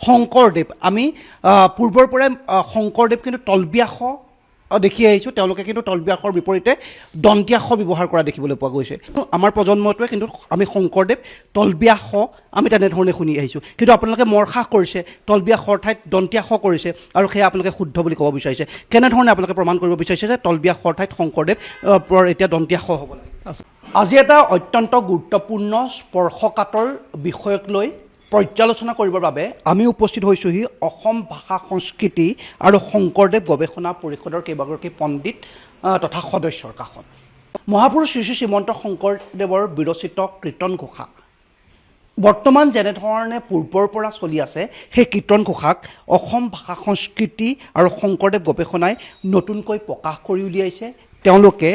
শংকৰদেৱ আমি পূৰ্বৰ পৰাই শংকৰদেৱ কিন্তু তলবিয়াস দেখি আহিছোঁ। তেওঁলোকে কিন্তু তলবিয়াসৰ বিপৰীতে দন্ত্যাস ব্যৱহাৰ কৰা দেখিবলৈ পোৱা গৈছে। আমাৰ প্ৰজন্মটোৱে কিন্তু আমি শংকৰদেৱ তলবিয়াস আমি তেনেধৰণে শুনি আহিছোঁ, কিন্তু আপোনালোকে মৰসাস কৰিছে, তলবিয়াসৰ ঠাইত দন্ত্যাস কৰিছে, আৰু সেয়া আপোনালোকে শুদ্ধ বুলি ক'ব বিচাৰিছে। কেনেধৰণে আপোনালোকে প্ৰমাণ কৰিব বিচাৰিছে যে তলবিয়াসৰ ঠাইত শংকৰদেৱ এতিয়া দন্ত্যাস হ'ব লাগে? আজি এটা অত্যন্ত গুৰুত্বপূৰ্ণ স্পৰ্শকাতৰ বিষয়ক লৈ পৰ্যালোচনা কৰিবৰ বাবে আমি উপস্থিত হৈছোঁহি অসম ভাষা সংস্কৃতি আৰু শংকৰদেৱ গৱেষণা পৰিষদৰ কেইবাগৰাকী পণ্ডিত তথা সদস্যৰ কাষত। মহাপুৰুষ শ্ৰী শ্ৰী শ্ৰীমন্ত শংকৰদেৱৰ বিৰচিত কীৰ্তন ঘোষা বৰ্তমান যেনেধৰণে পূৰ্বৰ পৰা চলি আছে, সেই কীৰ্তন ঘোষাক অসম ভাষা সংস্কৃতি আৰু শংকৰদেৱ গৱেষণাই নতুনকৈ প্ৰকাশ কৰি উলিয়াইছে। তেওঁলোকে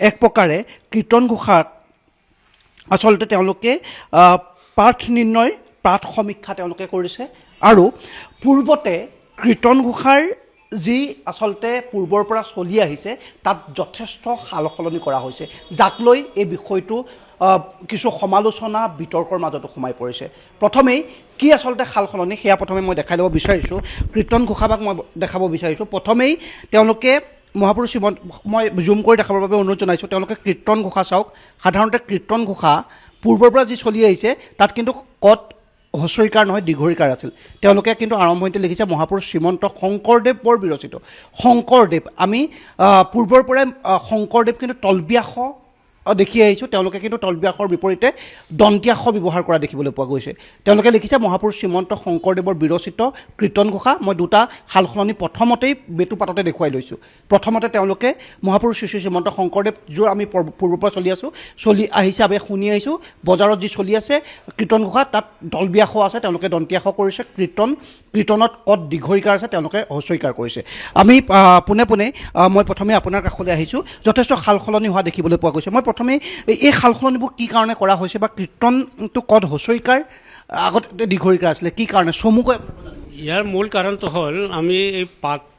এক প্ৰকাৰে কীৰ্তন ঘোষাক আচলতে তেওঁলোকে পাঠ নিৰ্ণয় পাঠ সমীক্ষা তেওঁলোকে কৰিছে, আৰু পূৰ্বতে কীৰ্তন ঘোষাৰ যি আচলতে পূৰ্বৰ পৰা চলি আহিছে তাত যথেষ্ট সাল সলনি কৰা হৈছে, যাক লৈ এই বিষয়টো কিছু সমালোচনা বিতৰ্কৰ মাজতো সোমাই পৰিছে। প্ৰথমেই কি আচলতে সাল সলনি সেয়া প্ৰথমে মই দেখাই ল'ব বিচাৰিছোঁ। কীৰ্তন ঘোষাভাগ মই দেখাব বিচাৰিছোঁ। প্ৰথমেই তেওঁলোকে মহাপুৰুষ শ্ৰীমন্ত, মই জুম কৰি দেখাবৰ বাবে অনুৰোধ জনাইছোঁ, তেওঁলোকে কীৰ্তন ঘোষা চাওক। সাধাৰণতে কীৰ্তন ঘোষা পূৰ্বৰ পৰা যি চলি আহিছে তাত কিন্তু কত হস্ৰইকাৰ নহয় দীৰ্ঘইকাৰ আছিল। তেওঁলোকে কিন্তু আৰম্ভণিতে লিখিছে মহাপুৰুষ শ্ৰীমন্ত শংকৰদেৱৰ বিৰচিত। শংকৰদেৱ আমি পূৰ্বৰ পৰাই শংকৰদেৱ কিন্তু তলবিয়াস দেখি আহিছোঁ, তেওঁলোকে কিন্তু তলবিয়াসৰ বিপৰীতে দন্ত্যাস ব্যৱহাৰ কৰা দেখিবলৈ পোৱা গৈছে। তেওঁলোকে লিখিছে মহাপুৰুষ শ্ৰীমন্ত শংকৰদেৱৰ বিৰচিত কীৰ্তন ঘোষা। মই দুটা সাল সলনি প্ৰথমতেই বেটুপাততে দেখুৱাই লৈছোঁ। প্ৰথমতে তেওঁলোকে মহাপুৰুষ শ্ৰী শ্ৰী শ্ৰীমন্ত শংকৰদেৱ যোৰ আমি পূৰ্বৰ পৰা চলি আহিছে, আমি শুনি আহিছোঁ। বজাৰত যি চলি আছে কীৰ্তন ঘোষা তাত তলবিয়াস আছে, তেওঁলোকে দন্ত্যাস কৰিছে। কীৰ্তনত কত দীৰ্ঘইকাৰ আছে, তেওঁলোকে হস্ৰইকাৰ কৰিছে। আমি পোনে পোনে মই প্ৰথমে আপোনাৰ কাষলৈ আহিছোঁ। যথেষ্ট সাল সলনি হোৱা দেখিবলৈ পোৱা গৈছে। মই প্ৰথমে এই সাল সলনিবোৰ কি কাৰণে কৰা হৈছে, বা কীৰ্তনটো কত হস্ৰইকাৰ আগতে দীৰ্ঘইকাৰ আছিলে, কি কাৰণে চমুকৈ? ইয়াৰ মূল কাৰণটো হ'ল আমি এই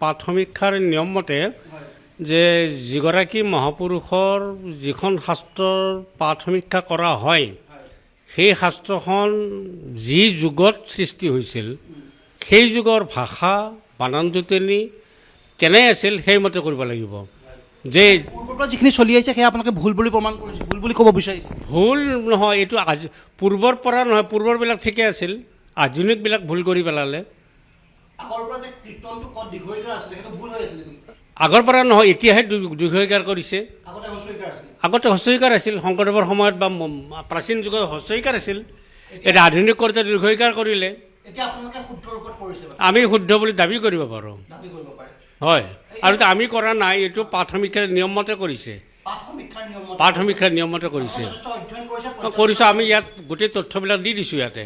পাঠ সমীক্ষাৰ নিয়ম মতে যে যিগৰাকী মহাপুৰুষৰ যিখন শাস্ত্ৰৰ পাঠ সমীক্ষা কৰা হয়, সেই শাস্ত্ৰখন যি যুগত সৃষ্টি হৈছিল সেই যুগৰ ভাষা বানান জোটনি কেনে আছিল সেইমতে কৰিব লাগিব। যে পূৰ্বৰ পৰা যিখিনি চলি আহিছে সেয়া আপোনালোকে ভুল বুলি প্ৰমাণ কৰিছে, ভুল বুলি ক'ব বিচাৰিছে? ভুল নহয়, এইটো পূৰ্বৰ পৰা নহয়, পূৰ্বৰবিলাক ঠিকে আছিল, আধুনিকবিলাক ভুল কৰি পেলালে। আগৰ পৰা যে কীৰ্তনটো কত দীৰ্ঘইকাৰ আছিলে সেইটো ভুল হৈ আছিল? আগৰ পৰা নহয়, এতিয়াহে দীৰ্ঘইকাৰ কৰিছে। আগতে হস্ৰইকাৰ আছিল? আগতে হস্ৰইকাৰ আছিল, শংকৰদেৱৰ সময়ত বা প্ৰাচীন যুগত হস্ৰইকাৰ আছিল। এতিয়া আধুনিক কৰোঁতে দীৰ্ঘইকাৰ কৰিলে। এতিয়া আপোনালোকে শুদ্ধ ৰূপত কৰিছে? আমি শুদ্ধ বুলি দাবী কৰিব পাৰোঁ। দাবী কৰিব পাৰে? হয়, আৰু আমি কৰা নাই, এইটো পাঠ সমীক্ষাৰ নিয়মমতে কৰিছে। পাঠ সমীক্ষাৰ নিয়মমতে কৰিছে, কৰিছোঁ। আমি ইয়াত গোটেই তথ্যবিলাক দি দিছোঁ ইয়াতে।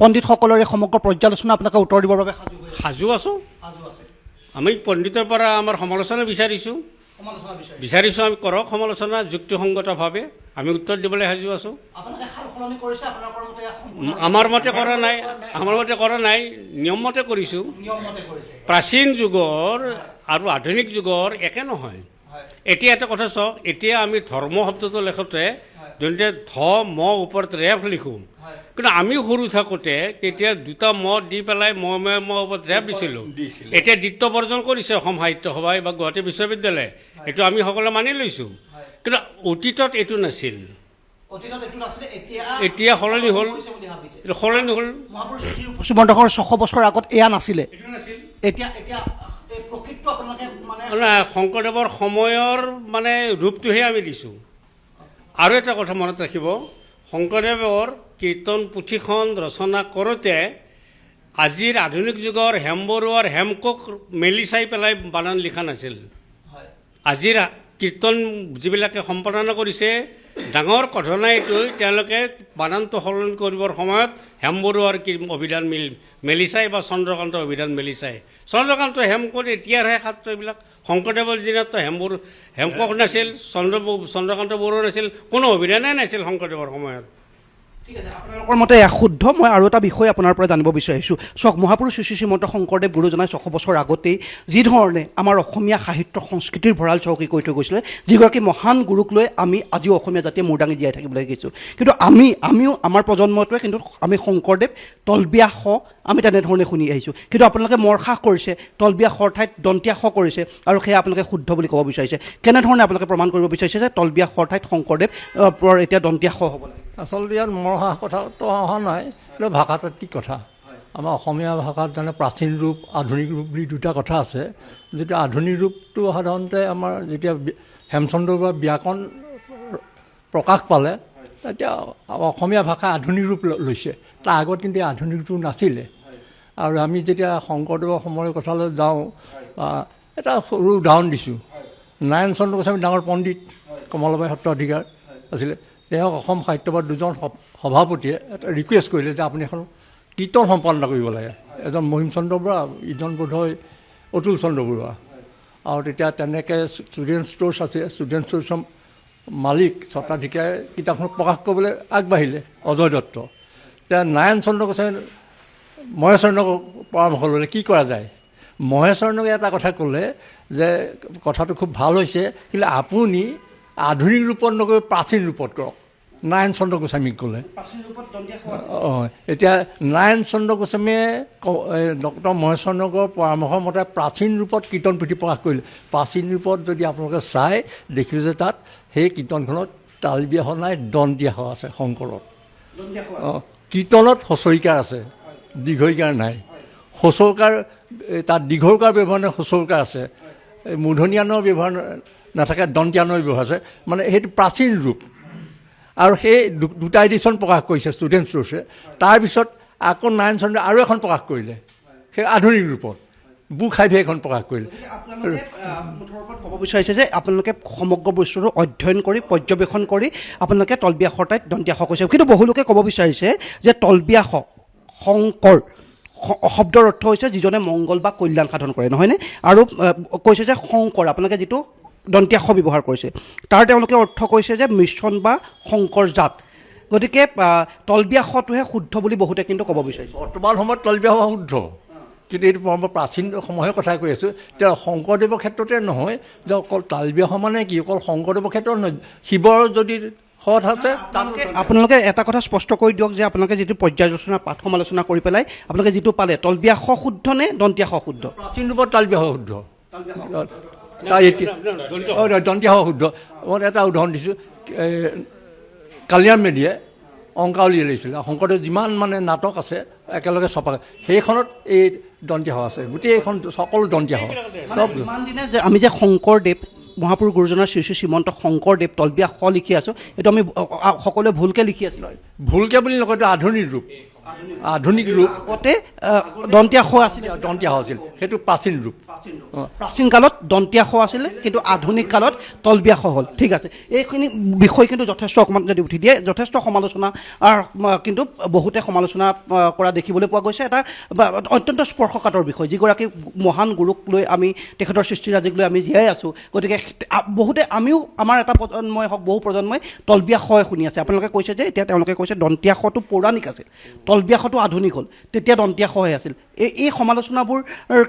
পণ্ডিতসকলৰ এই সমগ্ৰ পৰ্যালোচনা আপোনালোকে উত্তৰ দিবৰ বাবে সাজু আছোঁ। আমি পণ্ডিতৰ পৰা আমাৰ সমালোচনা বিচাৰিছোঁ। আমি কৰক সমালোচনা যুক্তিসংগতভাৱে, আমি উত্তৰ দিবলৈ সাজু আছোঁ। আমাৰ মতে কৰা নাই, নিয়ম মতে কৰিছোঁ। প্ৰাচীন যুগৰ আৰু আধুনিক যুগৰ একে নহয়। এতিয়া এটা কথা চাওক, এতিয়া আমি ধৰ্ম শব্দটো লেখোঁতে যোনতে ধ ম ওপৰত ৰেফ লিখোঁ, কিন্তু আমি সৰু থাকোঁতে তেতিয়া দুটা ম দি পেলাই ম ওপৰত ৰেফ দিছিলোঁ। এতিয়া দ্বিতীয় বৰ্জন কৰিছে অসম সাহিত্য সভাই বা গুৱাহাটী বিশ্ববিদ্যালয়ে, এইটো আমি সকলোৱে মানি লৈছোঁ। কিন্তু অতীতত এইটো নাছিল, এতিয়া সলনি হ'ল। শ্ৰীমন্ত 600 বছৰ আগত এয়া নাছিলে। শংকৰদেৱৰ সময়ৰ মানে ৰূপটোহে আমি দিছোঁ। আৰু এটা কথা মনত ৰাখিব, শংকৰদেৱৰ কীৰ্তন পুথিখন ৰচনা কৰোঁতে আজিৰ আধুনিক যুগৰ হেমবৰুৱাৰ হেমকক মেলি চাই পেলাই বানান লিখা নাছিল। আজিৰ কীৰ্তন যিবিলাকে সম্পাদনা কৰিছে, ডাঙৰ ঘটনা এইটো, তেওঁলোকে বানানটো সলনি কৰিবৰ সময়ত হেমবৰুৱাৰ অভিধান মেলি চাই বা চন্দ্ৰকান্তৰ অভিধান মেলি চাই। চন্দ্ৰকান্ত হেমকক এতিয়াৰহে শাস্ত্ৰ এইবিলাক। শংকৰদেৱৰ দিনততো হেমকক নাছিল, চন্দ্ৰকান্ত বড়ো নাছিল, কোনো অভিধানেই নাছিল শংকৰদেৱৰ সময়ত। ঠিক আছে, আপোনালোকৰ মতে এয়া শুদ্ধ। মই আৰু এটা বিষয় আপোনাৰ পৰা জানিব বিচাৰিছোঁ। চাওক, মহাপুৰুষ শ্ৰী শ্ৰী শ্ৰীমন্ত শংকৰদেৱ গুৰুজনাই 600 বছৰ আগতেই যিধৰণে আমাৰ অসমীয়া সাহিত্য সংস্কৃতিৰ ভঁৰাল চহকী কৰি থৈ গৈছিলে, যিগৰাকী মহান গুৰুক লৈ আমি আজিও অসমীয়া জাতিয়ে মূৰ দাঙি জীয়াই থাকিবলৈ শিকিছোঁ। কিন্তু আমিও আমাৰ প্ৰজন্মটোৱে কিন্তু আমি শংকৰদেৱ তলবিয়া শ আমি তেনেধৰণে শুনি আহিছোঁ। কিন্তু আপোনালোকে মৰসাহ কৰিছে, তলবিয়া শৰ ঠাইত দন্তীয়া শ কৰিছে, আৰু সেয়া আপোনালোকে শুদ্ধ বুলি ক'ব বিচাৰিছে। কেনেধৰণে আপোনালোকে প্ৰমাণ কৰিব বিচাৰিছে যে তলবিয়া শৰ ঠাইত শংকৰদেৱ এতিয়া দন্তীয়া শ হ'ব লাগে? আচলতে ইয়াত মৰহা কথাটো অহা নাই, এইটো ভাষাতাত্ত্বিক কথা। আমাৰ অসমীয়া ভাষাত যেনে প্ৰাচীন ৰূপ আধুনিক ৰূপ বুলি দুটা কথা আছে। যেতিয়া আধুনিক ৰূপটো সাধাৰণতে আমাৰ যেতিয়া হেমচন্দ্ৰ বা ব্যাকৰণ প্ৰকাশ পালে, তেতিয়া অসমীয়া ভাষা আধুনিক ৰূপ লৈছে। তাৰ আগত কিন্তু আধুনিক ৰূপ নাছিলে। আৰু আমি যেতিয়া শংকৰদেৱৰ সময়ৰ কথালৈ যাওঁ, এটা সৰু উদাহৰণ দিছোঁ। নাৰায়ণ চন্দ্ৰ গোস্বামী ডাঙৰ পণ্ডিত, কমলাবাৰী সত্ৰ অধিকাৰ আছিলে। তেওঁক অসম সাহিত্য সভাৰ দুজন সভাপতিয়ে এটা ৰিকুৱেষ্ট কৰিলে যে আপুনি এখন কীৰ্তন সম্পাদনা কৰিব লাগে। এজন মহিম চন্দ্ৰ বৰুৱা, ইজন বোধহয় অতুল চন্দ্ৰ বৰুৱা। আৰু তেতিয়া তেনেকৈ ষ্টুডেণ্ট ষ্ট'ৰ্ছ আছে, ষ্টুডেণ্ট ষ্ট'ৰ্ছৰ মালিক স্বত্বাধিকাৰে কিতাপখন প্ৰকাশ কৰিবলৈ আগবাঢ়িলে, অজয় দত্ত। এতিয়া নাৰায়ণ চন্দ্ৰ গোস্বামী মহেশচন্দ্ৰক পৰামৰ্শ ল'লে কি কৰা যায়। মহেশচন্দ্ৰকে এটা কথা ক'লে যে কথাটো খুব ভাল হৈছে, কিন্তু আপুনি আধুনিক ৰূপত নকৈ প্ৰাচীন ৰূপত কৰক। নাৰায়ণ চন্দ্ৰ গোস্বামীক ক'লে। এতিয়া নাৰায়ণ চন্দ্ৰ গোস্বামীয়ে ডক্টৰ মহেশচন্দ্ৰৰ পৰামৰ্শ মতে প্ৰাচীন ৰূপত কীৰ্তন পুথি প্ৰকাশ কৰিলে। প্ৰাচীন ৰূপত যদি আপোনালোকে চাই দেখিব যে তাত সেই কীৰ্তনখনত তালবিয়া শ নাই, দন্তীয়া শ আছে শংকৰত। কীৰ্তনত হচৰিকাৰ আছে, দীঘৰিকাৰ নাই। হচৌকাৰ তাত দীঘৰকাৰ ব্যৱহাৰ নাই, হচৌকাৰ আছে। মূৰ্ধন্যানৰ ব্যৱহাৰ নাথাকে, দন্ত্যানৰ ব্যৱহাৰ আছে। মানে সেইটো প্ৰাচীন ৰূপ। আৰু সেই দুটা এডিশ্যন প্ৰকাশ কৰিছে ষ্টুডেণ্ট ষ্ট'ৰ্ছে। তাৰপিছত আকৌ নাৰায়ণ চন্দ্ৰই আৰু এখন প্ৰকাশ কৰিলে সেই আধুনিক ৰূপত, বুক হাইভে এখন প্ৰকাশ কৰিলে। ক'ব বিচাৰিছে যে আপোনালোকে সমগ্ৰ বস্তুটো অধ্যয়ন কৰি পৰ্যবেক্ষণ কৰি আপোনালোকে তলবিয়া শৰ ঠাইত দন্তীয়া শ কৈছে। কিন্তু বহুলোকে ক'ব বিচাৰিছে যে তলবিয়া শ শংকৰ শব্দৰ অৰ্থ হৈছে যিজনে মংগল বা কল্যাণ সাধন কৰে, নহয়নে? আৰু কৈছে যে শংকৰ আপোনালোকে যিটো দন্তীয়া শ ব্যৱহাৰ কৰিছে, তাৰ তেওঁলোকে অৰ্থ কৈছে যে মিশ্ৰণ বা শংকৰ জাত। গতিকে তলবিয়া শটোহে শুদ্ধ বুলি বহুতে কিন্তু ক'ব বিচাৰিছে। বৰ্তমান সময়ত তলবিয়া শ শুদ্ধ, কিন্তু এইটো প্ৰাচীন সময়ৰ কথা কৈ আছোঁ। এতিয়া শংকৰদেৱৰ ক্ষেত্ৰতে নহয় যে অকল তালবিয়া শ মানে কি, অকল শংকৰদেৱৰ ক্ষেত্ৰত নহয়, শিৱৰ যদি সৎ আছে। আপোনালোকে এটা কথা স্পষ্ট কৰি দিয়ক যে আপোনালোকে যিটো পৰ্যালোচনা পাঠ সমালোচনা কৰি পেলাই আপোনালোকে যিটো পালে, তলবিয়া শ শুদ্ধ নে দন্তীয়া শ শুদ্ধ? প্ৰাচীন ৰূপত তালবিয়া শ শুদ্ধ, দন্তীয়া শ শুদ্ধ। মই এটা উদাহৰণ দিছোঁ। কালিয়াম মেধিয়ে অংকাৱলী লিখিছিলে। শংকৰদেৱ যিমান মানে নাটক আছে একেলগে ছপা, সেইখনত এই দন্তীয়া শ আছে। গোটেইখন সকলো দন্তীয়া শ। ইমান দিনে যে আমি যে শংকৰদেৱ মহাপুৰুষ গুৰুজনাৰ শ্ৰী শ্ৰী শ্ৰীমন্ত শংকৰদেৱ তলবিয়া শ লিখি আছোঁ, এইটো আমি সকলোৱে ভুলকৈ লিখি আছোঁ। ভুলকৈ বুলি নকয়, এইটো আধুনিক ৰূপ। আধুনিক ৰূপ আগতে দন্তীয়া শ আছিলে, দন্তীয়া শ আছিল, সেইটো প্ৰাচীন ৰূপ। প্ৰাচীন কালত দন্তীয়া শ আছিলে, কিন্তু আধুনিক কালত তলবিয়া শ হ'ল। ঠিক আছে, এইখিনি বিষয় কিন্তু যথেষ্ট অকণমান যদি উঠি দিয়ে, যথেষ্ট সমালোচনা কিন্তু বহুতে সমালোচনা কৰা দেখিবলৈ পোৱা গৈছে। এটা অত্যন্ত স্পৰ্শকাতৰ বিষয়, যিগৰাকী মহান গুৰুক লৈ আমি তেখেতৰ সৃষ্টিৰাজিক লৈ আমি জীয়াই আছোঁ। গতিকে বহুতে আমিও আমাৰ এটা প্ৰজন্মই হওক বহু প্ৰজন্মই তলবিয়া শই শুনি আছে। আপোনালোকে কৈছে যে এতিয়া তেওঁলোকে কৈছে দন্তীয়া শটো পৌৰাণিক আছিল, তলবিয়া শটো আধুনিক হ'ল, তেতিয়া দন্তীয়া শহে আছিল। এই সমালোচনাবোৰ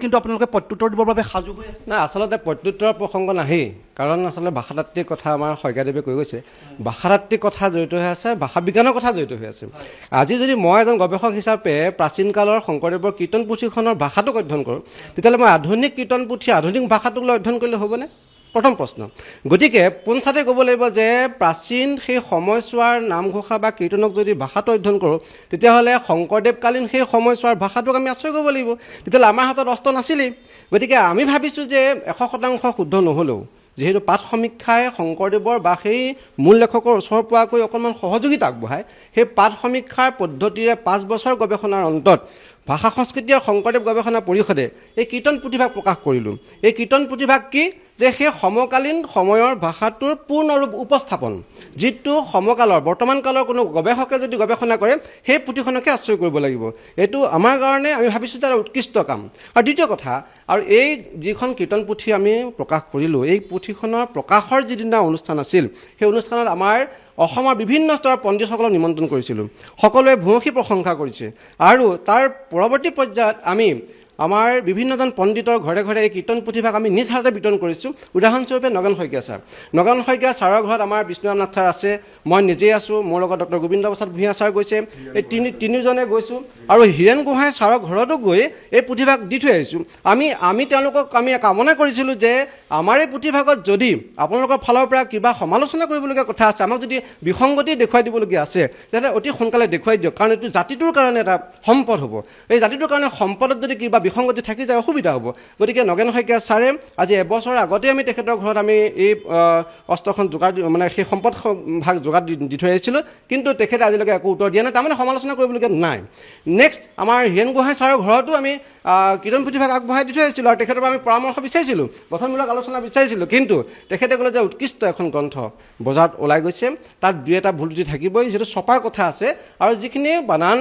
কিন্তু আপোনালোকে প্ৰত্যুত্তৰ দিবৰ বাবে সাজু হৈ আছে? নাই, আচলতে প্ৰত্যুত্তৰৰ প্ৰসংগ নাহেই। কাৰণ আচলতে ভাষাতাত্ত্বিক কথা আমাৰ শইকীয়াদেৱে কৈ গৈছে, ভাষাতাত্ত্বিক কথা জড়িত হৈ আছে, ভাষা বিজ্ঞানৰ কথা জড়িত হৈ আছে। আজি যদি মই এজন গৱেষক হিচাপে প্ৰাচীন কালৰ শংকৰদেৱৰ কীৰ্তন পুথিখনৰ ভাষাটোক অধ্যয়ন কৰোঁ, তেতিয়াহ'লে মই আধুনিক কীৰ্তন পুথি আধুনিক ভাষাটোক লৈ অধ্যয়ন কৰিলে হ'বনে? প্ৰথম প্ৰশ্ন। গতিকে পোনছাতে ক'ব লাগিব যে প্ৰাচীন সেই সময়ছোৱাৰ নামঘোষা বা কীৰ্তনক যদি ভাষাটো অধ্যয়ন কৰোঁ, তেতিয়াহ'লে শংকৰদেৱকালীন সেই সময়ছোৱাৰ ভাষাটোক আমি আশ্ৰয় কৰিব লাগিব। তেতিয়াহ'লে আমাৰ হাতত অস্ত্ৰ নাছিলেই। গতিকে আমি ভাবিছোঁ যে 100% শুদ্ধ নহ'লেও যিহেতু পাঠ সমীক্ষাই শংকৰদেৱৰ বা সেই মূল লেখকৰ ওচৰ পোৱাকৈ অকণমান সহযোগিতা আগবঢ়ায়, সেই পাঠ সমীক্ষাৰ পদ্ধতিৰে 5 বছৰ গৱেষণাৰ অন্তত ভাষা সংস্কৃতি আৰু শংকৰদেৱ গৱেষণা পৰিষদে এই কীৰ্তন পুথিভাগ প্ৰকাশ কৰিলোঁ। এই কীৰ্তন পুথিভাগ কি? যে সেই সমকালীন সময়ৰ ভাষাটোৰ পূৰ্ণৰূপ উপস্থাপন, যিটো সমকালৰ বৰ্তমান কালৰ কোনো গৱেষকে যদি গৱেষণা কৰে সেই পুথিখনকে আশ্ৰয় কৰিব লাগিব। এইটো আমাৰ কাৰণে আমি ভাবিছোঁ যে উৎকৃষ্ট কাম। আৰু দ্বিতীয় কথা, আৰু এই যিখন কীৰ্তন পুথি আমি প্ৰকাশ কৰিলোঁ, এই পুথিখনৰ প্ৰকাশৰ যিদিনা অনুষ্ঠান আছিল, সেই অনুষ্ঠানত আমাৰ অসমৰ বিভিন্ন স্তৰৰ পণ্ডিতসকলক নিমন্ত্ৰণ কৰিছিলোঁ। সকলোৱে ভূয়সী প্ৰশংসা কৰিছে আৰু তাৰ পৰৱৰ্তী পৰ্যায়ত আমি আমাৰ বিভিন্নজন পণ্ডিতৰ ঘৰে ঘৰে এই কীৰ্তন পুথিভাগ আমি নিজ হাতে বিতৰণ কৰিছোঁ। উদাহৰণস্বৰূপে নগেন শইকীয়া ছাৰ, নগেন শইকীয়া ছাৰৰ ঘৰত আমাৰ বিষ্ণুৰাম নাথ ছাৰ আছে, মই নিজেই আছোঁ, মোৰ লগত ডক্টৰ গোবিন্দ প্ৰসাদ ভূঞা ছাৰ গৈছে, এই তিনিজনে গৈছোঁ আৰু হীৰেণ গোহাঁই ছাৰৰ ঘৰতো গৈ এই পুথিভাগ দি থৈ আহিছোঁ। আমি তেওঁলোকক আমি কামনা কৰিছিলোঁ যে আমাৰ এই পুথিভাগত যদি আপোনালোকৰ ফালৰ পৰা কিবা সমালোচনা কৰিবলগীয়া কথা আছে, আমাক যদি বিসংগতি দেখুৱাই দিবলগীয়া আছে, তেতিয়াহ'লে অতি সোনকালে দেখুৱাই দিয়ক, কাৰণ এইটো জাতিটোৰ কাৰণে এটা সম্পদ হ'ব। এই জাতিটোৰ কাৰণে সম্পদত যদি কিবা বিসংগতি থাকি যায় অসুবিধা হ'ব। গতিকে নগেন শইকীয়া ছাৰে আজি এবছৰ আগতে আমি তেখেতৰ ঘৰত আমি এই অস্ত্ৰখন যোগাৰ মানে সেই সম্পদ ভাগ যোগাৰ দি থৈ আহিছিলোঁ, কিন্তু তেখেতে আজিলৈকে একো উত্তৰ দিয়া নাই, তাৰমানে সমালোচনা কৰিবলগীয়া নাই। নেক্সট আমাৰ হীৰেণ গোহাঁই ছাৰৰ ঘৰতো আমি কীৰ্তন পুথিভাগ আগবঢ়াই দি থৈ আহিছিলোঁ আৰু তেখেতৰ পৰা আমি পৰামৰ্শ বিচাৰিছিলোঁ, গঠনমূলক আলোচনা বিচাৰিছিলোঁ, কিন্তু তেখেতে ক'লে যে উৎকৃষ্ট এখন গ্ৰন্থ বজাৰত ওলাই গৈছে, তাত দুই এটা ভুল যদি থাকিবই, যিহেতু ছপাৰ কথা আছে আৰু যিখিনি বানান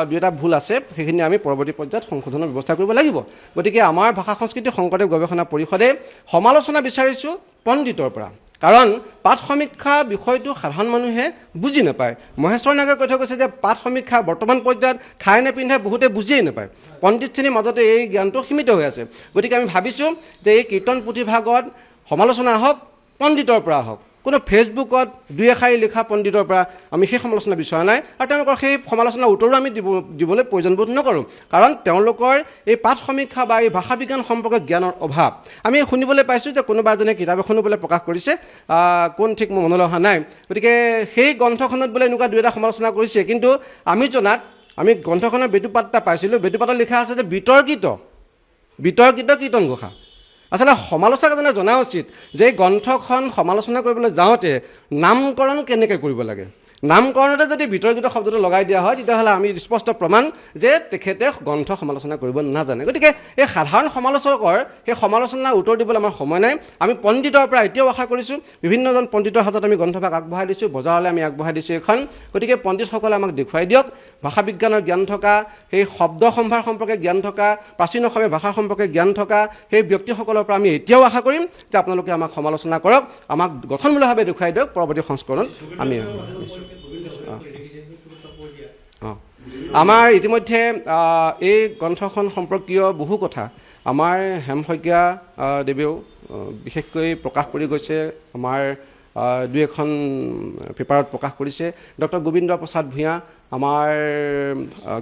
দুই এটা ভুল আছে সেইখিনি আমি পৰৱৰ্তী পৰ্যায়ত সংশোধনৰ ব্যৱস্থা কৰিব লাগিব। গতিকে আমাৰ ভাষা সংস্কৃতি শংকৰদেৱ গৱেষণা পৰিষদে সমালোচনা বিচাৰিছোঁ পণ্ডিতৰ পৰা, কাৰণ পাঠ সমীক্ষা বিষয়টো সাধাৰণ মানুহে বুজি নাপায়। মহেশ্বৰ নাগে কৈ থৈ গৈছে যে পাঠ সমীক্ষা বৰ্তমান পৰ্যায়ত খাই নেপিন্ধে বহুতে বুজিয়েই নাপায়, পণ্ডিত শ্ৰেণীৰ মাজতে এই জ্ঞানটো সীমিত হৈ আছে। গতিকে আমি ভাবিছোঁ যে এই কীৰ্তন পুথিভাগত সমালোচনা হওক পণ্ডিতৰ পৰা হওক, কোনো ফেচবুকত দুই এষাৰি লিখা পণ্ডিতৰ পৰা আমি সেই সমালোচনা বিচৰা নাই আৰু তেওঁলোকৰ সেই সমালোচনাৰ উত্তৰো আমি দিবলৈ প্ৰয়োজনবোধ নকৰোঁ, কাৰণ তেওঁলোকৰ এই পাঠ সমীক্ষা বা এই ভাষা বিজ্ঞান সম্পৰ্কে জ্ঞানৰ অভাৱ। আমি শুনিবলৈ পাইছোঁ যে কোনোবা এজনে কিতাপ এখনো বোলে প্ৰকাশ কৰিছে, কোন ঠিক মোৰ মনলৈ অহা নাই, গতিকে সেই গ্ৰন্থখনত বোলে এনেকুৱা দুই এটা সমালোচনা কৰিছে, কিন্তু আমি জনাত আমি গ্ৰন্থখনৰ বেটুপাত এটা পাইছিলোঁ, বেটুপাতত লিখা আছে যে বিতৰ্কিত কীৰ্তন ঘোষা। আচলতে সমালোচক এজনে জনা উচিত যে এই গ্ৰন্থখন সমালোচনা কৰিবলৈ যাওঁতে নামকৰণ কেনেকৈ কৰিব লাগে। নামকৰণতে যদি বিতৰ্কিত শব্দটো লগাই দিয়া হয় তেতিয়াহ'লে আমি স্পষ্ট প্ৰমাণ যে তেখেতে গ্ৰন্থ সমালোচনা কৰিব নাজানে। গতিকে এই সাধাৰণ সমালোচকৰ সেই সমালোচনাৰ উত্তৰ দিবলৈ আমাৰ সময় নাই। আমি পণ্ডিতৰ পৰা এতিয়াও আশা কৰিছোঁ, বিভিন্নজন পণ্ডিতৰ হাতত আমি গ্ৰন্থভাগ আগবঢ়াই দিছোঁ, বজাৰলৈ আমি আগবঢ়াই দিছোঁ এখন। গতিকে পণ্ডিতসকলে আমাক দেখুৱাই দিয়ক ভাষা বিজ্ঞানৰ জ্ঞান থকা, সেই শব্দ সম্ভাৰ সম্পৰ্কে জ্ঞান থকা, প্ৰাচীন অসমীয়া ভাষাৰ সম্পৰ্কে জ্ঞান থকা সেই ব্যক্তিসকলৰ পৰা আমি এতিয়াও আশা কৰিম যে আপোনালোকে আমাক সমালোচনা কৰক, আমাক গঠনমূলকভাৱে দেখুৱাই দিয়ক, পৰৱৰ্তী সংস্কৰণত আমি আমাৰ ইতিমধ্যে এই গ্ৰন্থখন সম্পৰ্কীয় বহু কথা আমাৰ হেম শইকীয়া দেৱেও বিশেষকৈ প্ৰকাশ কৰি গৈছে, আমাৰ দুই এখন পেপাৰত প্ৰকাশ কৰিছে। ডক্টৰ গোবিন্দ প্ৰসাদ ভূঞা আমাৰ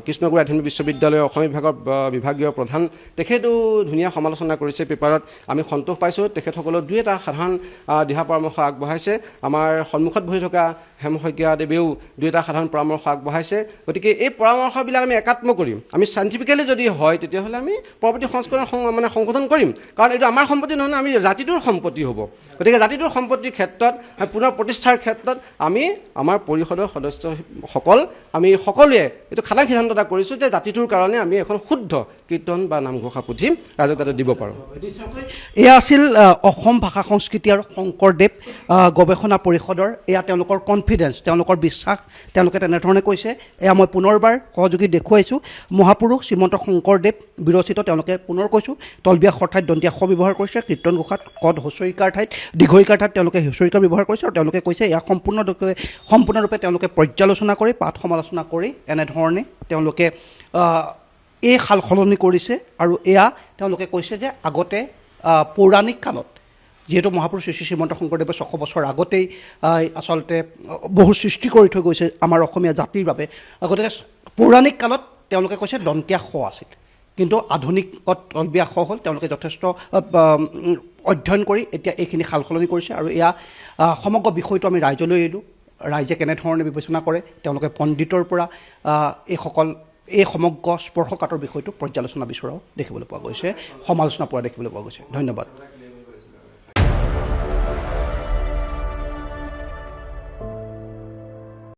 কৃষ্ণগুৰু আধ্যাত্মিক বিশ্ববিদ্যালয়ৰ অসমীয়া বিভাগৰ বিভাগীয় প্ৰধান, তেখেতো ধুনীয়া সমালোচনা কৰিছে পেপাৰত, আমি সন্তোষ পাইছোঁ। তেখেতসকলেও দুই এটা সাধাৰণ দিহা পৰামৰ্শ আগবঢ়াইছে। আমাৰ সন্মুখত বহি থকা হেম শইকীয়া দেৱেও দুই এটা সাধাৰণ পৰামৰ্শ আগবঢ়াইছে। গতিকে এই পৰামৰ্শবিলাক আমি একাত্ম কৰিম, আমি চাইণ্টিফিকেলি যদি হয় তেতিয়াহ'লে আমি পৰৱৰ্তী সংস্কৰণ সংশোধন কৰিম, কাৰণ এইটো আমাৰ সম্পত্তি নহয়, আমি জাতিটোৰ সম্পত্তি হ'ব। গতিকে জাতিটোৰ সম্পত্তিৰ ক্ষেত্ৰত পুনৰ প্ৰতিষ্ঠাৰ ক্ষেত্ৰত আমি আমাৰ পৰিষদৰ সদস্যসকল আমি সকলোৱে এইটো খাটাং সিদ্ধান্ত এটা কৰিছোঁ যে জাতিটোৰ কাৰণে আমি এখন শুদ্ধ কীৰ্তন বা নামঘোষা পুথি ৰাইজক যাতে দিব পাৰোঁ। এয়া আছিল অসম ভাষা সংস্কৃতি আৰু শংকৰদেৱ গৱেষণা পৰিষদৰ এয়া তেওঁলোকৰ কনফিডেন্স, তেওঁলোকৰ বিশ্বাস, তেওঁলোকে তেনেধৰণে কৈছে। এয়া মই পুনৰবাৰ সহযোগী দেখুৱাইছোঁ, মহাপুৰুষ শ্ৰীমন্ত শংকৰদেৱ বিৰচিত, তেওঁলোকে পুনৰ কৈছোঁ তলবিয়াখৰ ঠাইত দন্ত্যাক্ষ ব্যৱহাৰ কৰিছে, কীৰ্তন ঘোষাত কদ হস্যইকাৰ ঠাইত দীৰ্ঘইকাৰ ঠাইত তেওঁলোকে হস্যইকাৰ ব্যৱহাৰ কৰিছে, আৰু তেওঁলোকে কৈছে এয়া সম্পূৰ্ণৰূপে তেওঁলোকে পৰ্যালোচনা কৰি পাঠ সমালোচনা কৰি এনেধৰণে তেওঁলোকে এই সাল সলনি কৰিছে। আৰু এয়া তেওঁলোকে কৈছে যে আগতে পৌৰাণিক কালত যিহেতু মহাপুৰুষ শ্ৰী শ্ৰীমন্ত শংকৰদেৱে 600 বছৰ আগতেই আচলতে বহু সৃষ্টি কৰি থৈ গৈছে আমাৰ অসমীয়া জাতিৰ বাবে, গতিকে পৌৰাণিক কালত তেওঁলোকে কৈছে দন্তীয়া শ আছিল, কিন্তু আধুনিকত তলবিয়া শ হ'ল। তেওঁলোকে যথেষ্ট অধ্যয়ন কৰি এতিয়া এইখিনি সাল সলনি কৰিছে, আৰু এয়া সমগ্ৰ বিষয়টো আমি ৰাইজলৈ এৰিলোঁ, ৰাইজে কেনেধৰণে বিবেচনা কৰে, তেওঁলোকে পণ্ডিতৰ পৰা এই সমগ্ৰ স্পৰ্শকাতৰ বিষয়টো পৰ্যালোচনা বিচৰাও দেখিবলৈ পোৱা গৈছে, সমালোচনা পৰা দেখিবলৈ পোৱা গৈছে। ধন্যবাদ।